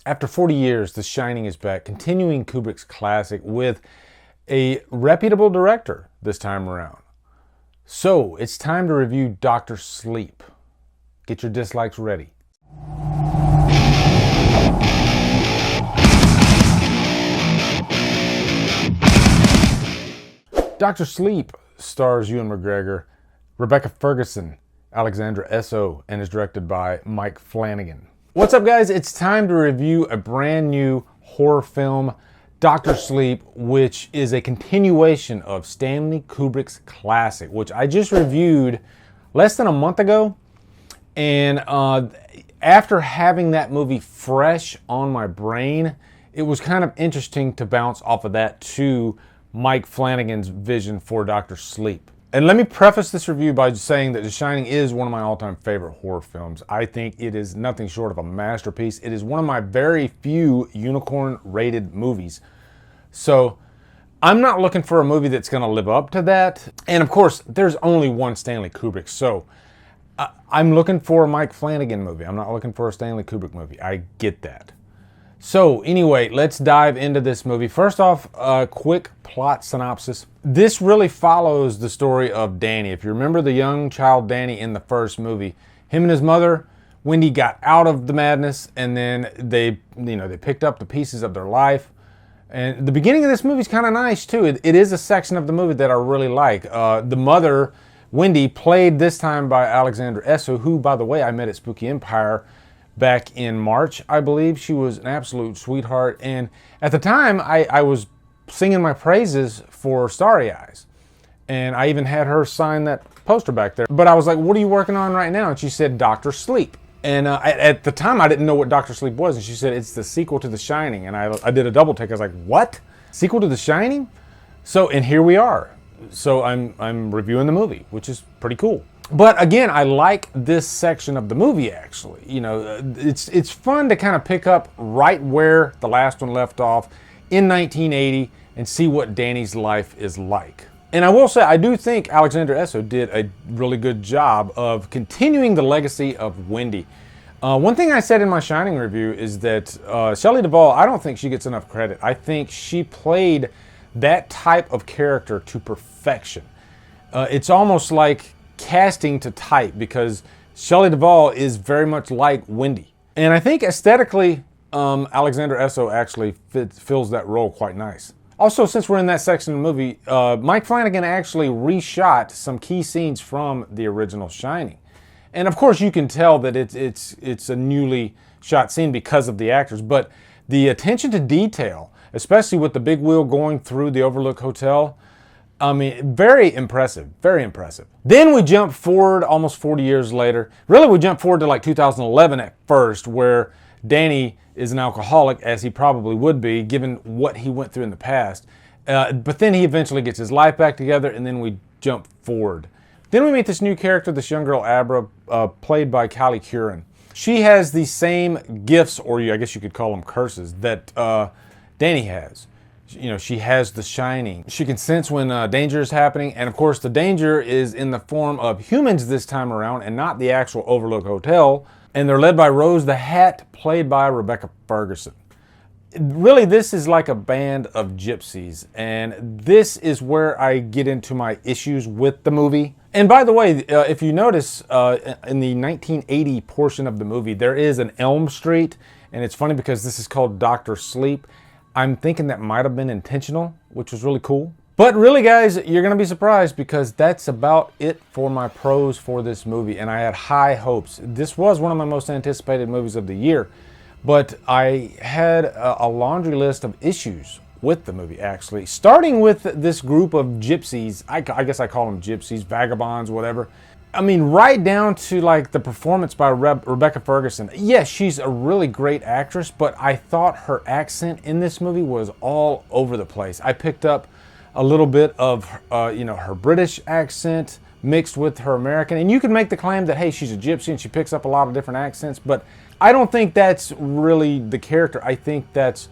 After 40 years, The Shining is back, continuing Kubrick's classic with a reputable director this time around. So, it's time to review Dr. Sleep. Get your dislikes ready. Dr. Sleep stars Ewan McGregor, Rebecca Ferguson, Alexandra Esso, and is directed by Mike Flanagan. What's up, guys? It's time to review a brand new horror film, Dr. Sleep, which is a continuation of Stanley Kubrick's classic, which I just reviewed less than a month ago. And after having that movie fresh on my brain, it was kind of interesting to bounce off of that to Mike Flanagan's vision for Dr. Sleep. And let me preface this review by saying that The Shining is one of my all-time favorite horror films. I think it is nothing short of a masterpiece. It is one of my very few unicorn-rated movies. So I'm not looking for a movie that's going to live up to that. And of course, there's only one Stanley Kubrick. So I'm looking for a Mike Flanagan movie. I'm not looking for a Stanley Kubrick movie. I get that. So anyway, let's dive into this movie. First off, a quick plot synopsis. This really follows the story of Danny. If you remember the young child Danny in the first movie, him and his mother, Wendy, got out of the madness, and then they picked up the pieces of their life. And the beginning of this movie is kind of nice too. It is a section of the movie that I really like. The mother, Wendy, played this time by Alexandra Esso, who, by the way, I met at Spooky Empire back in March, I believe. She was an absolute sweetheart. And at the time, I was singing my praises for Starry Eyes. And I even had her sign that poster back there. But I was like, what are you working on right now? And she said, Dr. Sleep. And at the time, I didn't know what Dr. Sleep was. And she said, it's the sequel to The Shining. And I did a double take. I was like, what? Sequel to The Shining? So, and here we are. So I'm reviewing the movie, which is pretty cool. But again, I like this section of the movie, actually. You know, it's fun to kind of pick up right where the last one left off in 1980 and see what Danny's life is like. And I will say, I do think Alexandra Esso did a really good job of continuing the legacy of Wendy. One thing I said in my Shining review is that Shelley Duvall, I don't think she gets enough credit. I think she played that type of character to perfection. It's almost like casting to type, because Shelley Duvall is very much like Wendy. And I think aesthetically, Alexandra Esso actually fills that role quite nice. Also, since we're in that section of the movie, Mike Flanagan actually reshot some key scenes from the original Shining. And of course, you can tell that it's a newly shot scene because of the actors, but the attention to detail, especially with the big wheel going through the Overlook Hotel, I mean, very impressive, very impressive. Then we jump forward almost 40 years later. Really, we jump forward to like 2011 at first, where Danny is an alcoholic, as he probably would be, given what he went through in the past. But then he eventually gets his life back together, and then we jump forward. Then we meet this new character, this young girl, Abra, played by Kylie Curran. She has the same gifts, or I guess you could call them curses, that Danny has. You know, she has the Shining. She can sense when danger is happening, and of course the danger is in the form of humans this time around and not the actual Overlook Hotel. And they're led by Rose the Hat, played by Rebecca Ferguson. Really, this is like a band of gypsies, and this is where I get into my issues with the movie. And by the way, if you notice, in the 1980 portion of the movie, there is an Elm Street, and it's funny because this is called Dr. Sleep. I'm thinking that might have been intentional, which was really cool. But really, guys, you're going to be surprised, because that's about it for my pros for this movie, and I had high hopes. This was one of my most anticipated movies of the year, but I had a laundry list of issues with the movie, actually. Starting with this group of gypsies, I guess I call them gypsies, vagabonds, whatever. I mean, right down to like the performance by Rebecca Ferguson. Yes, she's a really great actress, but I thought her accent in this movie was all over the place. I picked up a little bit of, her British accent mixed with her American. And you could make the claim that, hey, she's a gypsy and she picks up a lot of different accents, but I don't think that's really the character. I think that's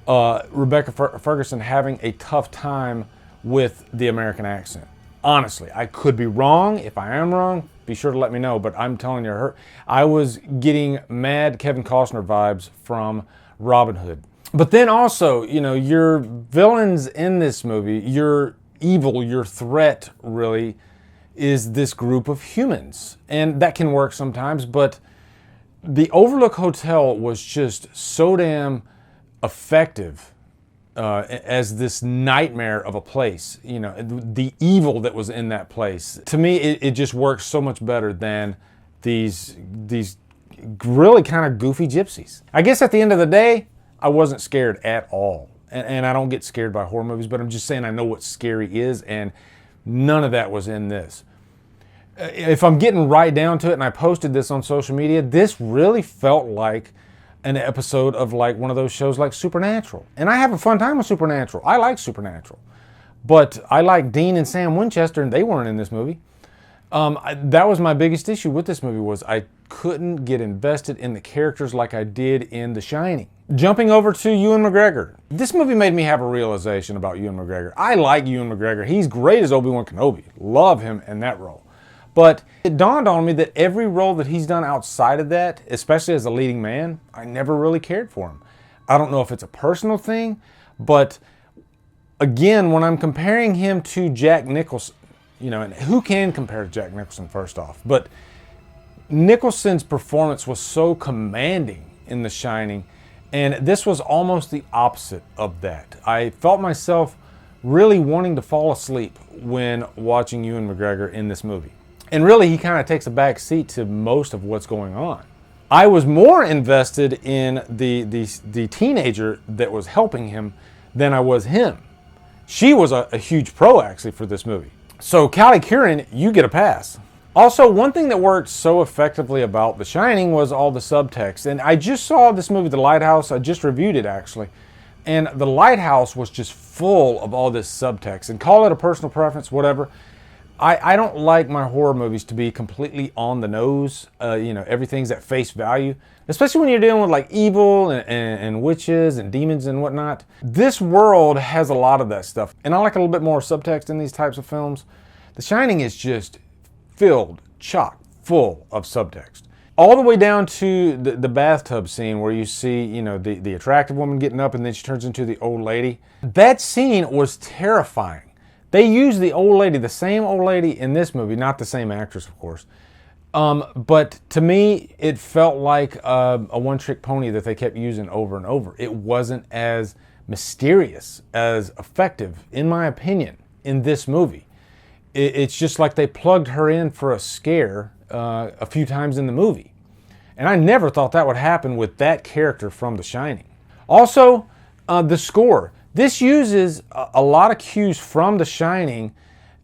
Rebecca Ferguson having a tough time with the American accent. Honestly, I could be wrong. If I am wrong, be sure to let me know. But I'm telling you, I was getting mad Kevin Costner vibes from Robin Hood. But then also, you know, your villains in this movie, your evil, your threat really is this group of humans. And that can work sometimes, but the Overlook Hotel was just so damn effective as this nightmare of a place. You know, the evil that was in that place. To me, it just works so much better than these really kind of goofy gypsies. I guess at the end of the day, I wasn't scared at all. And I don't get scared by horror movies, but I'm just saying I know what scary is, and none of that was in this. If I'm getting right down to it, and I posted this on social media, this really felt like an episode of like one of those shows like Supernatural. And I have a fun time with Supernatural. I like Supernatural. But I like Dean and Sam Winchester, and they weren't in this movie. That was my biggest issue with this movie, was I couldn't get invested in the characters like I did in The Shining. Jumping over to Ewan McGregor. This movie made me have a realization about Ewan McGregor. I like Ewan McGregor. He's great as Obi-Wan Kenobi. Love him in that role. But it dawned on me that every role that he's done outside of that, especially as a leading man, I never really cared for him. I don't know if it's a personal thing, but again, when I'm comparing him to Jack Nicholson, you know, and who can compare to Jack Nicholson first off? But Nicholson's performance was so commanding in The Shining, and this was almost the opposite of that. I felt myself really wanting to fall asleep when watching Ewan McGregor in this movie. And really, he kind of takes a back seat to most of what's going on. I was more invested in the teenager that was helping him than I was him. She was a huge pro, actually, for this movie. So, Callie Curran, you get a pass. Also, one thing that worked so effectively about The Shining was all the subtext. And I just saw this movie, The Lighthouse. I just reviewed it, actually. And The Lighthouse was just full of all this subtext. And call it a personal preference, whatever. I don't like my horror movies to be completely on the nose. You know, everything's at face value. Especially when you're dealing with like evil and witches and demons and whatnot. This world has a lot of that stuff. And I like a little bit more subtext in these types of films. The Shining is just filled, chock full of subtext. All the way down to the bathtub scene where you see, you know, the attractive woman getting up and then she turns into the old lady. That scene was terrifying. They used the old lady, the same old lady in this movie, not the same actress, of course. But to me, it felt like a one-trick pony that they kept using over and over. It wasn't as mysterious, as effective, in my opinion, in this movie. It's just like they plugged her in for a scare a few times in the movie. And I never thought that would happen with that character from The Shining. Also, the score. This uses a lot of cues from The Shining,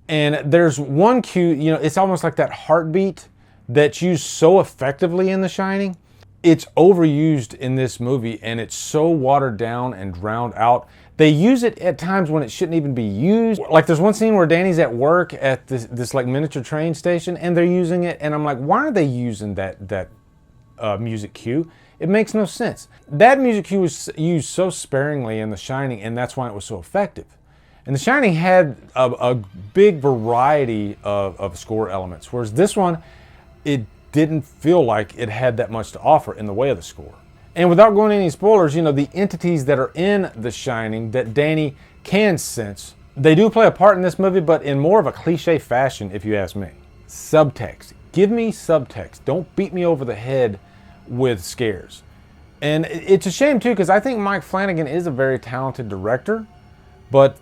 and there's one cue, you know, it's almost like that heartbeat that's used so effectively in The Shining. It's overused in this movie, and it's so watered down and drowned out. They use it at times when it shouldn't even be used. Like there's one scene where Danny's at work at this like miniature train station, and they're using it, and I'm like, why are they using that music cue? It makes no sense. That music cue was used so sparingly in The Shining, and that's why it was so effective. And The Shining had a big variety of score elements, whereas this one, it didn't feel like it had that much to offer in the way of the score. And without going into any spoilers, you know, the entities that are in The Shining that Danny can sense, they do play a part in this movie, but in more of a cliche fashion, if you ask me. Subtext. Give me subtext. Don't beat me over the head with scares. And it's a shame too, because I think Mike Flanagan is a very talented director, but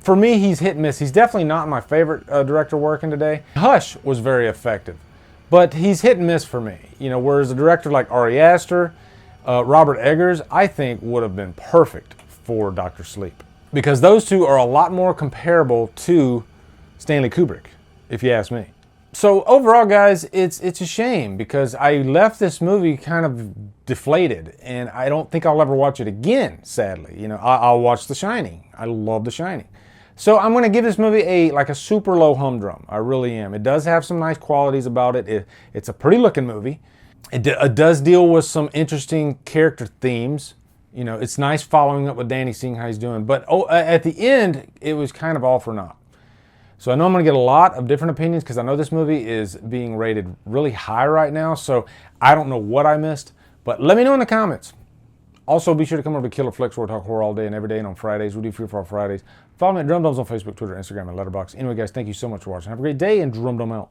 for me, he's hit and miss. He's definitely not my favorite director working today. Hush was very effective, but he's hit and miss for me. You know, whereas a director like Ari Aster, Robert Eggers, I think would have been perfect for Dr. Sleep, because those two are a lot more comparable to Stanley Kubrick, if you ask me. So overall, guys, it's a shame because I left this movie kind of deflated, and I don't think I'll ever watch it again, sadly. You know, I'll watch The Shining. I love The Shining. So I'm going to give this movie a super low humdrum. I really am. It does have some nice qualities about it. It's a pretty looking movie. It does deal with some interesting character themes. You know, it's nice following up with Danny, seeing how he's doing. But at the end, it was kind of all for naught. So I know I'm going to get a lot of different opinions because I know this movie is being rated really high right now. So I don't know what I missed, but let me know in the comments. Also, be sure to come over to Killer Flicks where we talk horror all day and every day, and on Fridays we do Free for All Fridays. Follow me at Drumdums on Facebook, Twitter, Instagram, and Letterboxd. Anyway, guys, thank you so much for watching. Have a great day, and Drumdum out.